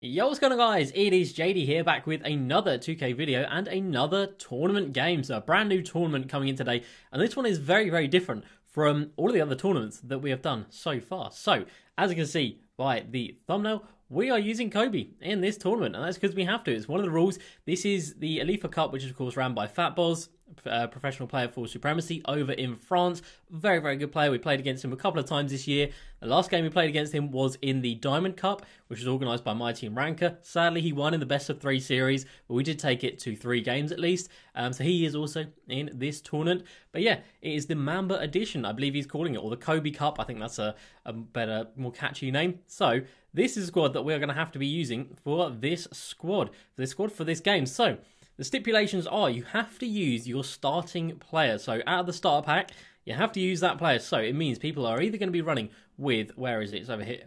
Yo, what's going on, guys? It is JD here, back with another 2K video and another tournament game. So a brand new tournament coming in today, and this one is very, very different from all of the other tournaments that we have done so far. So, as you can see by the thumbnail, we are using Kobe in this tournament, and that's because we have to. It's one of the rules. This is the Alifa Cup, which is of course ran by Fatboz, professional player for Supremacy over in France. Very, very good player. We played against him a couple of times this year. The last game we played against him was in the Diamond Cup, which was organised by Myteam Ranker. Sadly, he won in the best of 3 series, but we did take it to 3 games at least. So he is also in this tournament. But yeah, it is the Mamba edition, I believe he's calling it, or the Kobe Cup. I think that's a better, more catchy name. So this is a squad that we're going to have to be using for this squad, for this game. So the stipulations are you have to use your starting player. So out of the starter pack, you have to use that player. So it means people are either going to be running with, where is it? It's over here.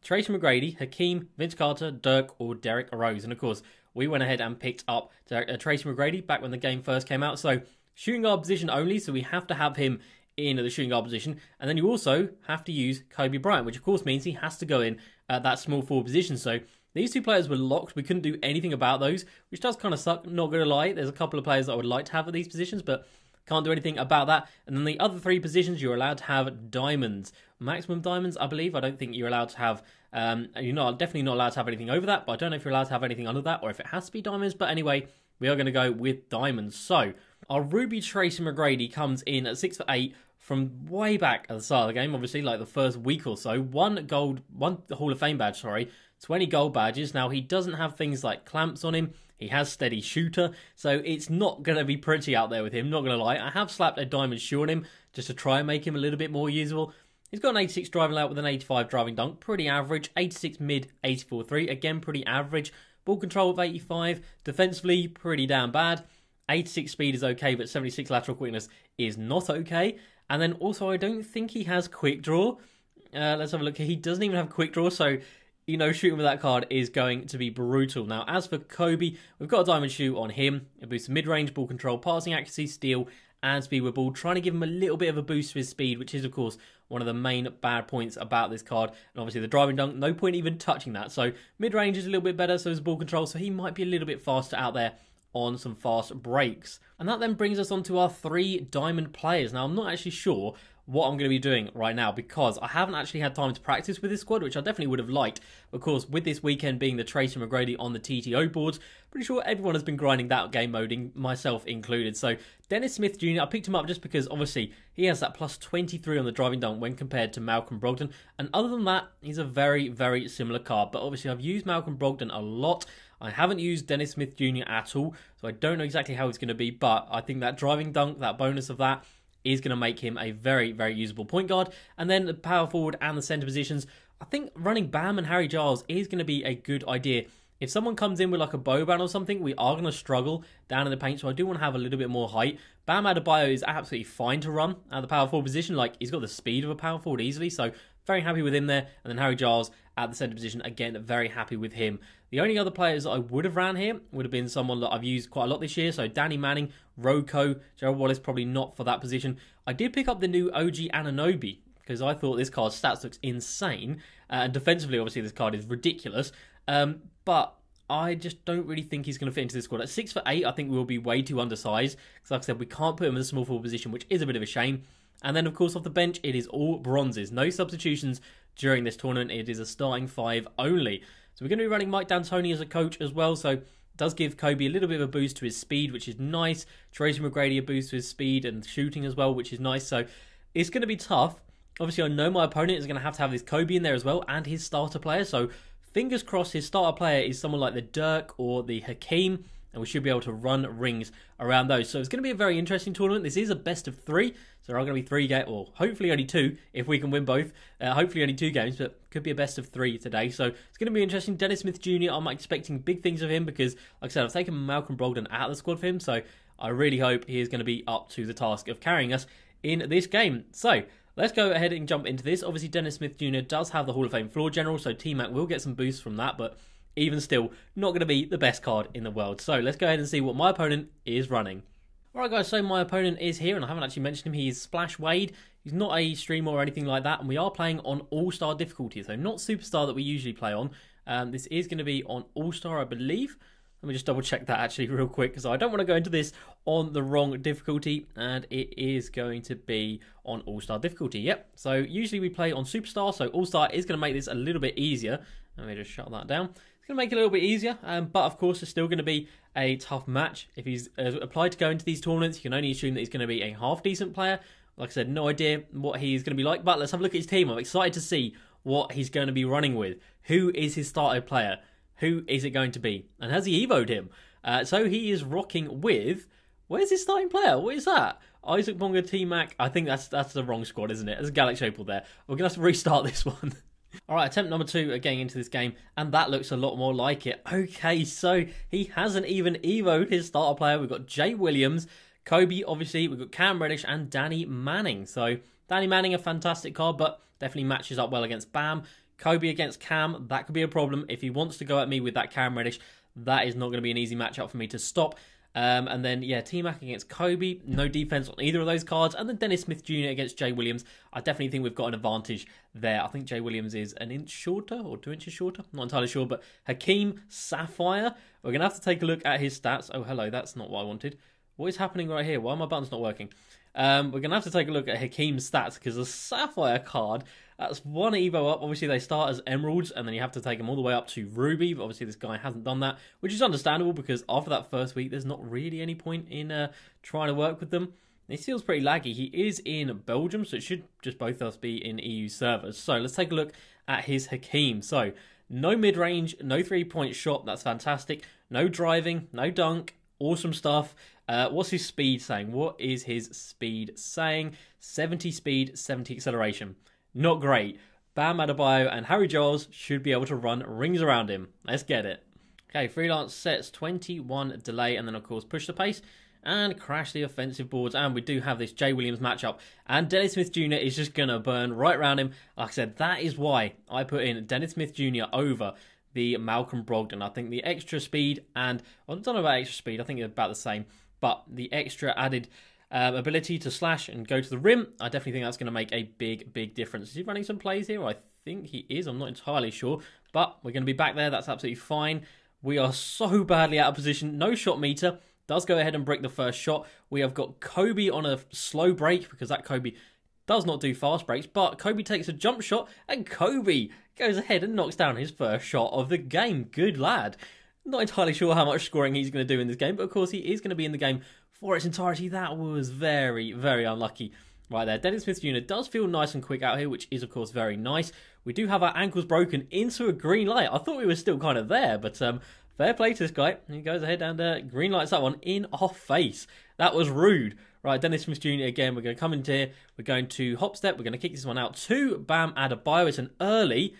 Tracy McGrady, Hakeem, Vince Carter, Dirk, or Derrick Rose. And of course, we went ahead and picked up Tracy McGrady back when the game first came out. So shooting guard position only, so we have to have him in the shooting guard position. And then you also have to use Kobe Bryant, which of course means he has to go in at that small forward position. So these two players were locked. We couldn't do anything about those, which does kind of suck, not going to lie. There's a couple of players that I would like to have at these positions, but can't do anything about that. And then the other 3 positions, you're allowed to have diamonds. Maximum diamonds, I believe. I don't think you're allowed to have, definitely not allowed to have anything over that, but I don't know if you're allowed to have anything under that or if it has to be diamonds. But anyway, we are going to go with diamonds. So our Ruby Tracy McGrady comes in at 6'8", from way back at the start of the game, obviously, like the first week or so. One Hall of Fame badge, 20 gold badges. Now, he doesn't have things like clamps on him. He has steady shooter, so it's not going to be pretty out there with him, not going to lie. I have slapped a diamond shoe on him just to try and make him a little bit more usable. He's got an 86 driving layout with an 85 driving dunk, pretty average. 86 mid, 84 3, again, pretty average. Ball control of 85, defensively, pretty damn bad. 86 speed is okay, but 76 lateral quickness is not okay. And then also, I don't think he has quick draw. Let's have a look. He doesn't even have quick draw, so, you know, shooting with that card is going to be brutal. Now, as for Kobe, we've got a diamond shoe on him. It boosts mid-range, ball control, passing accuracy, steal, and speed with ball, trying to give him a little bit of a boost to his speed, which is, of course, one of the main bad points about this card. And obviously, the driving dunk, no point even touching that. So, mid-range is a little bit better, so is ball control, so he might be a little bit faster out there on some fast breaks. And that then brings us on to our 3 diamond players. Now, I'm not actually sure what I'm going to be doing right now because I haven't actually had time to practice with this squad, which I definitely would have liked. Of course, with this weekend being the Tracy McGrady on the TTO boards, pretty sure everyone has been grinding that game mode, myself included. So Dennis Smith Jr., I picked him up just because obviously he has that plus 23 on the driving dunk when compared to Malcolm Brogdon. And other than that, he's a very, very similar card. But obviously I've used Malcolm Brogdon a lot. I haven't used Dennis Smith Jr. at all, so I don't know exactly how it's going to be, but I think that driving dunk, that bonus of that, is going to make him a very, very usable point guard. And then the power forward and the centre positions, I think running Bam and Harry Giles is going to be a good idea. If someone comes in with like a Boban or something, we are going to struggle down in the paint, so I do want to have a little bit more height. Bam Adebayo is absolutely fine to run at the power forward position. Like, he's got the speed of a power forward easily, so very happy with him there. And then Harry Giles at the centre position, again, very happy with him. The only other players that I would have ran here would have been someone that I've used quite a lot this year. So Danny Manning, Roko, Gerald Wallace, probably not for that position. I did pick up the new OG Anunoby because I thought this card's stats looks insane. And defensively, obviously, this card is ridiculous. But I just don't really think he's going to fit into this squad. At 6'8", I think we'll be way too undersized. Because like I said, we can't put him in a small forward position, which is a bit of a shame. And then, of course, off the bench, it is all bronzes. No substitutions during this tournament. It is a starting 5 only. So we're going to be running Mike D'Antoni as a coach as well. So it does give Kobe a little bit of a boost to his speed, which is nice. Tracy McGrady a boost to his speed and shooting as well, which is nice. So it's going to be tough. Obviously, I know my opponent is going to have this Kobe in there as well and his starter player. So fingers crossed his starter player is someone like the Dirk or the Hakeem, and we should be able to run rings around those. So it's going to be a very interesting tournament. This is a best of 3, so there are going to be 3 games, or hopefully only 2 if we can win both. Hopefully only 2 games, but could be a best of 3 today. So it's going to be interesting. Dennis Smith Jr., I'm expecting big things of him because, like I said, I've taken Malcolm Brogdon out of the squad for him, so I really hope he is going to be up to the task of carrying us in this game. So let's go ahead and jump into this. Obviously, Dennis Smith Jr. does have the Hall of Fame floor general, so T-Mac will get some boosts from that, but even still, not going to be the best card in the world. So let's go ahead and see what my opponent is running. Alright guys, so my opponent is here, and I haven't actually mentioned him. He is Splash Wade. He's not a streamer or anything like that, and we are playing on All-Star difficulty, so not Superstar that we usually play on. This is going to be on All-Star, I believe. Let me just double check that actually real quick, because I don't want to go into this on the wrong difficulty, and it is going to be on All-Star difficulty. Yep, so usually we play on Superstar, so All-Star is going to make this a little bit easier. Let me just shut that down. It's going to make it a little bit easier, but of course it's still going to be a tough match. If he's applied to go into these tournaments, you can only assume that he's going to be a half-decent player. Like I said, no idea what he's going to be like, but let's have a look at his team. I'm excited to see what he's going to be running with. Who is his starter player? Who is it going to be? And has he evoed him? So he is rocking with... Where's his starting player? What is that? Isaac Bonga, T-Mac. I think that's the wrong squad, isn't it? There's a Galaxy Opal there. We're going to have to restart this one. Alright, attempt number 2 at getting into this game, and that looks a lot more like it. Okay, so he hasn't even evoed his starter player. We've got Jay Williams, Kobe, obviously. We've got Cam Reddish and Danny Manning. So, Danny Manning, a fantastic card, but definitely matches up well against Bam. Kobe against Cam, that could be a problem. If he wants to go at me with that Cam Reddish, that is not going to be an easy matchup for me to stop. And then, yeah, T-Mac against Kobe. No defense on either of those cards. And then Dennis Smith Jr. against Jay Williams. I definitely think we've got an advantage there. I think Jay Williams is an inch shorter or 2 inches shorter. I'm not entirely sure. But Hakeem Sapphire, we're going to have to take a look at his stats. Oh, hello, that's not what I wanted. What is happening right here? Why are my buttons not working? We're going to have to take a look at Hakeem's stats, because the Sapphire card, that's one Evo up. Obviously, they start as Emeralds, and then you have to take them all the way up to Ruby. But obviously, this guy hasn't done that, which is understandable, because after that first week, there's not really any point in trying to work with them. He feels pretty laggy. He is in Belgium, so it should just both of us be in EU servers. So let's take a look at his Hakeem. So no mid-range, no three-point shot. That's fantastic. No driving, no dunk. Awesome stuff. What's his speed saying? What is his speed saying? 70 speed, 70 acceleration. Not great. Bam Adebayo and Harry Giles should be able to run rings around him. Let's get it. Okay, freelance sets 21 delay, and then of course push the pace and crash the offensive boards. And we do have this Jay Williams matchup, and Dennis Smith Jr. is just going to burn right around him. Like I said, that is why I put in Dennis Smith Jr. over the Malcolm Brogdon. I think the extra speed, and I don't know about extra speed, I think it's about the same, but the extra added ability to slash and go to the rim, I definitely think that's going to make a big difference. Is he running some plays here? I think he is. I'm not entirely sure, but we're going to be back there. That's absolutely fine. We are so badly out of position. No shot meter. Does go ahead and break the first shot. We have got Kobe on a slow break, because that Kobe does not do fast breaks, but Kobe takes a jump shot, and Kobe goes ahead and knocks down his first shot of the game. Good lad. Not entirely sure how much scoring he's going to do in this game, but of course he is going to be in the game for its entirety. That was very unlucky right there. Dennis Smith Jr. does feel nice and quick out here, which is of course very nice. We do have our ankles broken into a green light. I thought we were still kind of there, but fair play to this guy. He goes ahead and green lights that one in our face. That was rude. Right, Dennis Smith Jr. again. We're going to come into here. We're going to hop step. We're going to kick this one out to Bam Adebayo. It's an early.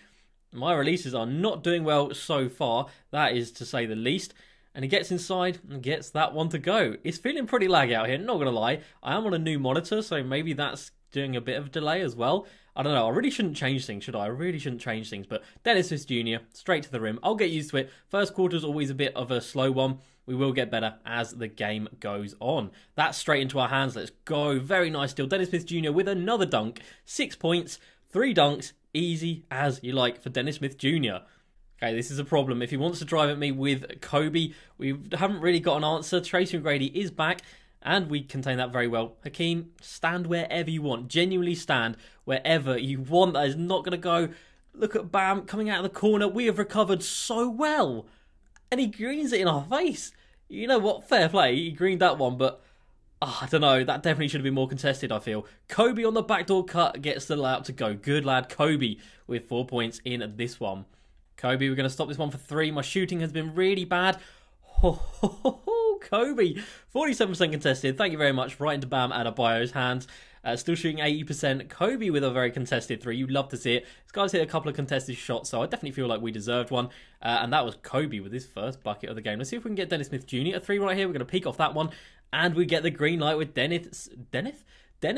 My releases are not doing well so far. That is to say the least. And he gets inside and gets that one to go. It's feeling pretty laggy out here, not going to lie. I am on a new monitor, so maybe that's doing a bit of delay as well. I don't know. I really shouldn't change things, should I? I really shouldn't change things. But Dennis Smith Jr., straight to the rim. I'll get used to it. First quarter is always a bit of a slow one. We will get better as the game goes on. That's straight into our hands. Let's go. Very nice steal. Dennis Smith Jr. with another dunk. 6 points, 3 dunks. Easy as you like for Dennis Smith Jr. Okay, this is a problem. If he wants to drive at me with Kobe, we haven't really got an answer. Tracy McGrady is back, and we contain that very well. Hakeem, stand wherever you want. Genuinely stand wherever you want. That is not going to go. Look at Bam coming out of the corner. We have recovered so well. And he greens it in our face. You know what? Fair play. He greened that one, but I don't know. That definitely should have been more contested, I feel. Kobe on the backdoor cut gets the layup to go. Good lad, Kobe, with 4 points in this one. Kobe, we're going to stop this one for 3. My shooting has been really bad. Kobe, 47% contested. Thank you very much. Right into Bam Adebayo's hands. Still shooting 80%. Kobe with a very contested 3. You'd love to see it. This guy's hit a couple of contested shots, so I definitely feel like we deserved one. And that was Kobe with his first bucket of the game. Let's see if we can get Dennis Smith Jr. a 3 right here. We're going to peek off that one. And we get the green light with Dennis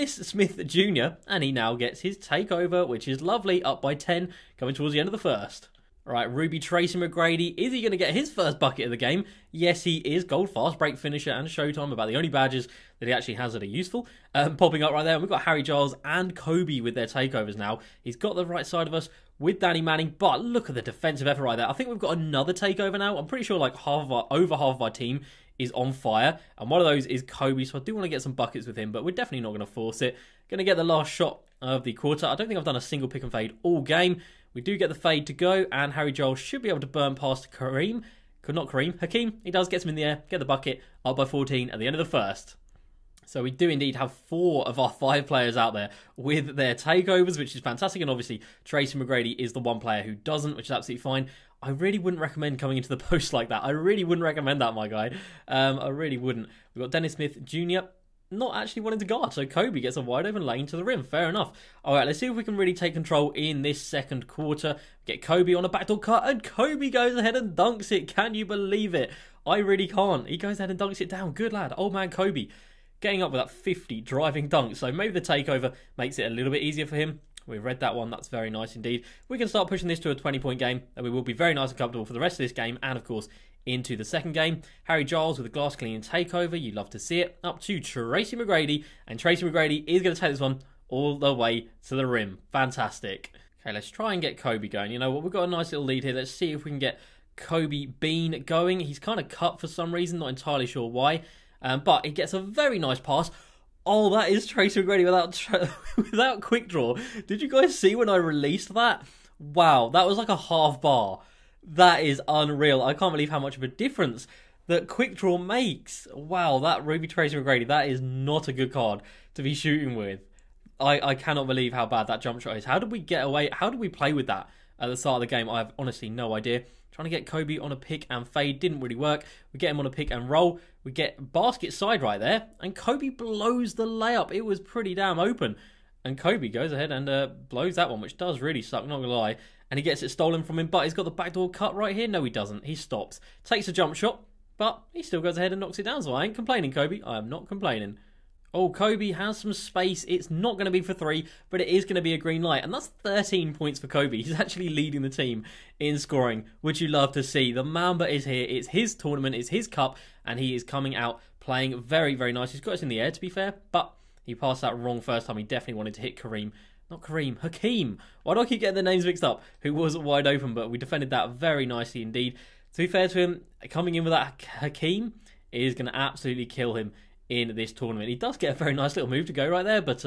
Smith Jr. And he now gets his takeover, which is lovely. Up by 10, coming towards the end of the first. All right, Ruby Tracy McGrady. Is he going to get his first bucket of the game? Yes, he is. Gold fast break finisher and Showtime, about the only badges that he actually has that are useful. Popping up right there. And we've got Harry Giles and Kobe with their takeovers now. He's got the right side of us. with Danny Manning. But look at the defensive effort right there. I think we've got another takeover now. I'm pretty sure like over half of our team is on fire, and one of those is Kobe, so I do want to get some buckets with him, but we're definitely not going to force it. Going to get the last shot of the quarter. I don't think I've done a single pick and fade all game. We do get the fade to go, and Harry Giles should be able to burn past Kareem. Not Kareem, Hakeem. He does get him in the air, get the bucket, up by 14 at the end of the first. So we do indeed have 4 of our 5 players out there with their takeovers, which is fantastic. And obviously, Tracy McGrady is the one player who doesn't, which is absolutely fine. I really wouldn't recommend coming into the post like that. I really wouldn't recommend that, my guy. I really wouldn't. We've got Dennis Smith Jr. not actually wanting to guard. So Kobe gets a wide open lane to the rim. Fair enough. All right, let's see if we can really take control in this second quarter. Get Kobe on a backdoor cut, and Kobe goes ahead and dunks it. Can you believe it? I really can't. He goes ahead and dunks it down. Good lad. Old man Kobe getting up with that 50 driving dunk. So maybe the takeover makes it a little bit easier for him. We've read that one. That's very nice indeed. We can start pushing this to a 20-point game, and we will be very nice and comfortable for the rest of this game, and of course into the second game. Harry Giles with a glass clean takeover. You love to see it. Up to Tracy McGrady, and Tracy McGrady is going to take this one all the way to the rim. Fantastic. Okay, let's try and get Kobe going. You know what? We've got a nice little lead here. Let's see if we can get Kobe Bean going. He's kind of cut for some reason. Not entirely sure why. But he gets a very nice pass. Oh, that is Tracy McGrady without quick draw. Did you guys see when I released that? Wow, that was like a half bar. That is unreal. I can't believe how much of a difference that quick draw makes. Wow, that Ruby Tracy McGrady, that is not a good card to be shooting with. I cannot believe how bad that jump shot is. How did we get away? How did we play with that at the start of the game? I have honestly no idea. Trying to get Kobe on a pick and fade didn't really work. We get him on a pick and roll. We get basket side right there, and Kobe blows the layup. It was pretty damn open, and Kobe goes ahead and blows that one, which does really suck, not gonna lie. And he gets it stolen from him, but he's got the backdoor cut right here. No, he doesn't. He stops, takes a jump shot, but he still goes ahead and knocks it down. So I ain't complaining, Kobe. I am not complaining. Oh, Kobe has some space. It's not going to be for 3, but it is going to be a green light. And that's 13 points for Kobe. He's actually leading the team in scoring, which you love to see. The Mamba is here. It's his tournament. It's his cup. And he is coming out playing very, very nice. He's got us in the air, to be fair. But he passed that wrong first time. He definitely wanted to hit Kareem. Not Kareem. Hakeem. Why do I keep getting the names mixed up? Who was wide open, but we defended that very nicely indeed. To be fair to him, coming in with that Hakeem is going to absolutely kill him in this tournament. He does get a very nice little move to go right there, but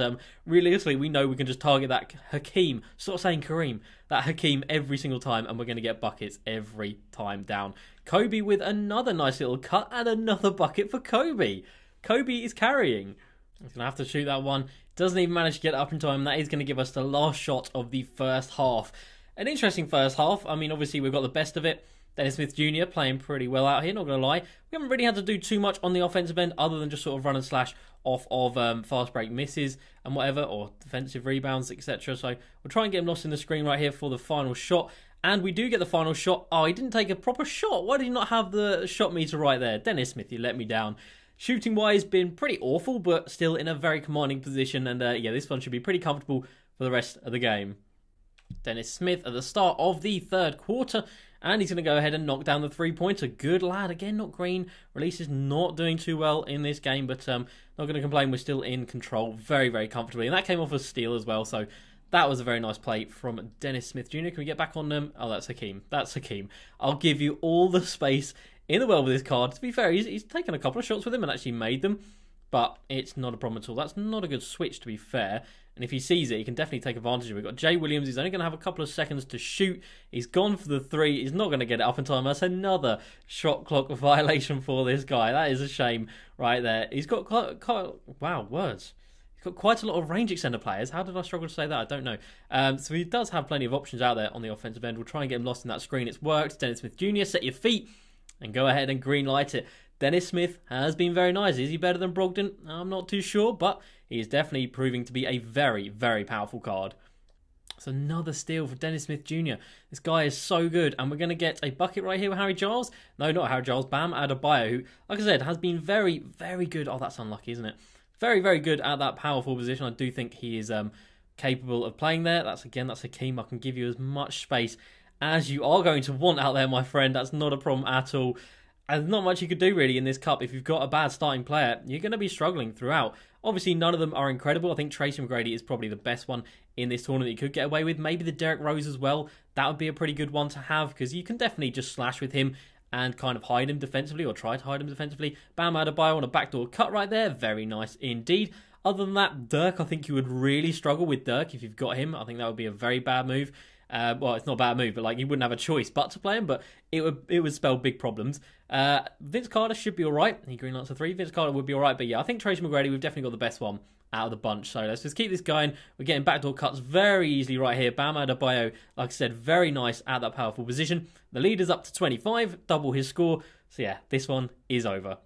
realistically, we know we can just target that Hakeem. Stop saying Kareem. That Hakeem every single time, and we're going to get buckets every time down. Kobe with another nice little cut and another bucket for Kobe. Kobe is carrying. He's going to have to shoot that one. Doesn't even manage to get up in time. That is going to give us the last shot of the first half. An interesting first half. I mean, obviously, we've got the best of it. Dennis Smith Jr. playing pretty well out here, not going to lie. We haven't really had to do too much on the offensive end other than just sort of run and slash off of fast break misses and whatever, or defensive rebounds, etc. So we'll try and get him lost in the screen right here for the final shot. And we do get the final shot. Oh, he didn't take a proper shot. Why did he not have the shot meter right there? Dennis Smith, you let me down. Shooting-wise, been pretty awful, but still in a very commanding position. And yeah, this one should be pretty comfortable for the rest of the game. Dennis Smith at the start of the third quarter. And he's going to go ahead and knock down the three-pointer. Good lad. Again, not green. Release is not doing too well in this game, but not going to complain. We're still in control very, very comfortably. And that came off a steal as well, so that was a very nice play from Dennis Smith Jr. Can we get back on them? Oh, that's Hakeem. That's Hakeem. I'll give you all the space in the world with this card. To be fair, he's taken a couple of shots with him and actually made them, but it's not a problem at all. That's not a good switch, to be fair. And if he sees it, he can definitely take advantage of it. We've got Jay Williams. He's only going to have a couple of seconds to shoot. He's gone for the three. He's not going to get it up in time. That's another shot clock violation for this guy. That is a shame right there. He's got wow, words. He's got quite a lot of range extender players. How did I struggle to say that? I don't know. So he does have plenty of options out there on the offensive end. We'll try and get him lost in that screen. It's worked. Dennis Smith Jr., set your feet and go ahead and green light it. Dennis Smith has been very nice. Is he better than Brogdon? I'm not too sure, but he is definitely proving to be a very, very powerful card. It's another steal for Dennis Smith Jr. This guy is so good, and we're going to get a bucket right here with Harry Giles. No, not Harry Giles. Bam Adebayo, who, like I said, has been very, very good. Oh, that's unlucky, isn't it? Very, very good at that powerful position. I do think he is capable of playing there. That's Hakeem. I can give you as much space as you are going to want out there, my friend. That's not a problem at all. There's not much you could do really in this cup. If you've got a bad starting player, you're going to be struggling throughout. Obviously, none of them are incredible. I think Tracy McGrady is probably the best one in this tournament you could get away with. Maybe the Derek Rose as well. That would be a pretty good one to have because you can definitely just slash with him and kind of hide him defensively or try to hide him defensively. Bam Adebayo on a backdoor cut right there. Very nice indeed. Other than that, Dirk, I think you would really struggle with Dirk if you've got him. I think that would be a very bad move. Well, it's not a bad move, but like you wouldn't have a choice but to play him, but it would spell big problems. Vince Carter should be alright. He green lights a 3. Vince Carter would be alright, but yeah, I think Tracy McGrady, we've definitely got the best one out of the bunch. So let's just keep this going. We're getting backdoor cuts very easily right here. Bam Adebayo, like I said, very nice at that powerful position. The lead is up to 25, double his score. So yeah, this one is over.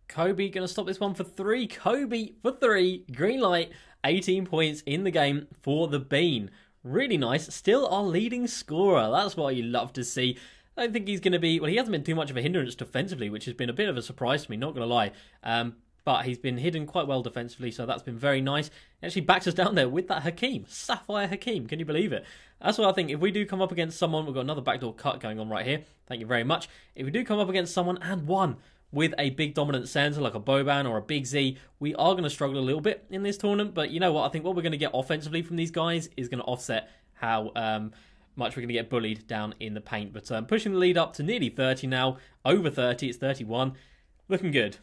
Kobe going to stop this one for 3. Kobe for 3. Green light. 18 points in the game for the Bean. Really nice. Still our leading scorer. That's what you love to see. I don't think he's going to be... Well, he hasn't been too much of a hindrance defensively, which has been a bit of a surprise to me, not going to lie. But he's been hidden quite well defensively, so that's been very nice. He actually backs us down there with that Hakeem. Sapphire Hakeem. Can you believe it? That's what I think. If we do come up against someone... We've got another backdoor cut going on right here. Thank you very much. If we do come up against someone and one with a big dominant center like a Boban or a Big Z, we are going to struggle a little bit in this tournament. But you know what? I think what we're going to get offensively from these guys is going to offset how much we're going to get bullied down in the paint. But pushing the lead up to nearly 30 now. Over 30, it's 31. Looking good.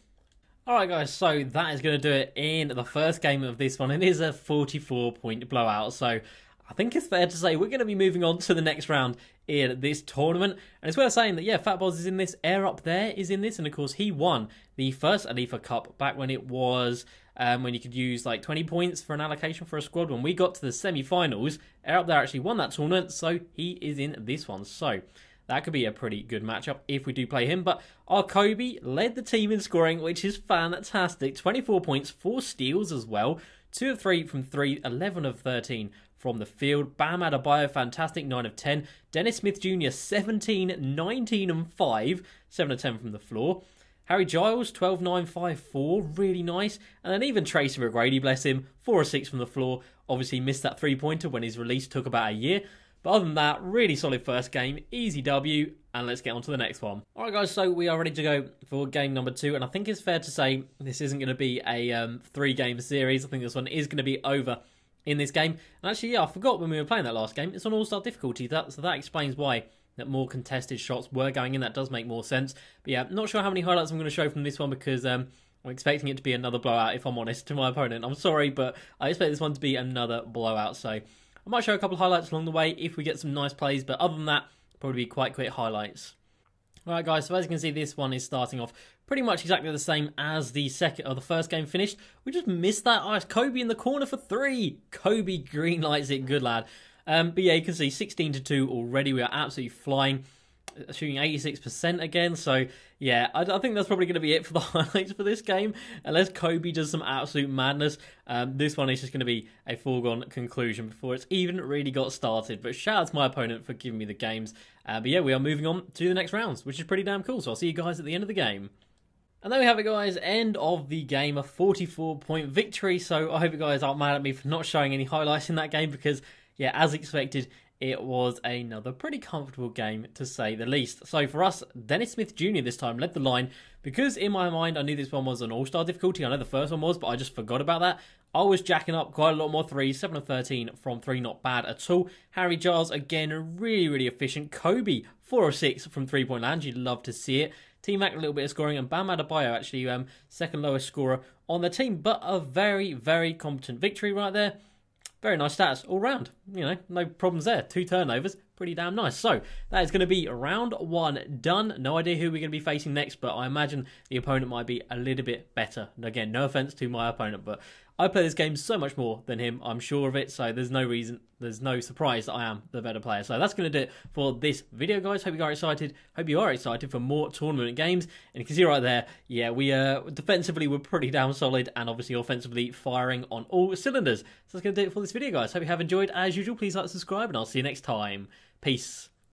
Alright guys, so that is going to do it in the first game of this one. It is a 44-point blowout, so I think it's fair to say we're going to be moving on to the next round in this tournament. And it's worth saying that, yeah, Fat Boz is in this, Air Up There is in this, and of course he won the first Alifa Cup back when it was, when you could use like 20 points for an allocation for a squad. When we got to the semi-finals, Air Up There actually won that tournament, so he is in this one. So that could be a pretty good matchup if we do play him. But our Kobe led the team in scoring, which is fantastic. 24 points, 4 steals as well. 2 of 3 from 3, 11 of 13 from the field. Bam Adebayo, fantastic, 9 of 10. Dennis Smith Jr., 17, 19 and 5, 7 of 10 from the floor. Harry Giles, 12, 9, 5, 4, really nice. And then even Tracy McGrady, bless him, 4 of 6 from the floor. Obviously missed that 3-pointer when his release took about a year. But other than that, really solid first game, easy W, and let's get on to the next one. Alright guys, so we are ready to go for game number 2, and I think it's fair to say this isn't going to be a 3-game series. I think this one is going to be over in this game. And actually, yeah, I forgot when we were playing that last game, it's on all-star difficulty, so that explains why that more contested shots were going in. That does make more sense. But yeah, not sure how many highlights I'm going to show from this one because I'm expecting it to be another blowout, if I'm honest, to my opponent. I'm sorry, but I expect this one to be another blowout, so I might show a couple of highlights along the way if we get some nice plays, but other than that, probably be quite quick highlights. Alright guys, so as you can see, this one is starting off pretty much exactly the same as the first game finished. We just missed that. Oh, it's Kobe in the corner for 3. Kobe green lights it, good lad. But yeah, you can see 16-2 already. We are absolutely flying, shooting 86% again. So yeah, I think that's probably going to be it for the highlights for this game. Unless Kobe does some absolute madness, this one is just going to be a foregone conclusion before it's even really got started. But shout out to my opponent for giving me the games. But yeah, we are moving on to the next rounds, which is pretty damn cool. So I'll see you guys at the end of the game. And there we have it, guys. End of the game, a 44-point victory. So I hope you guys aren't mad at me for not showing any highlights in that game because, yeah, as expected, it was another pretty comfortable game, to say the least. So for us, Dennis Smith Jr. this time led the line because in my mind, I knew this one was an all-star difficulty. I know the first one was, but I just forgot about that. I was jacking up quite a lot more threes, 7 of 13 from 3, not bad at all. Harry Giles, again, really, really efficient. Kobe, 4 of 6 from 3-point land. You'd love to see it. T-Mac, a little bit of scoring, and Bam Adebayo, actually, second lowest scorer on the team, but a very, very competent victory right there. Very nice stats all round. You know, no problems there. 2 turnovers. Pretty damn nice. So, that is going to be round 1 done. No idea who we're going to be facing next, but I imagine the opponent might be a little bit better. And again, no offense to my opponent, but I play this game so much more than him. I'm sure of it, so there's no reason, there's no surprise that I am the better player. So that's going to do it for this video, guys. Hope you are excited. Hope you are excited for more tournament games. And you can see right there, yeah, we defensively were pretty damn solid, and obviously offensively firing on all cylinders. So that's going to do it for this video, guys. Hope you have enjoyed. As usual, please like, subscribe, and I'll see you next time. Peace.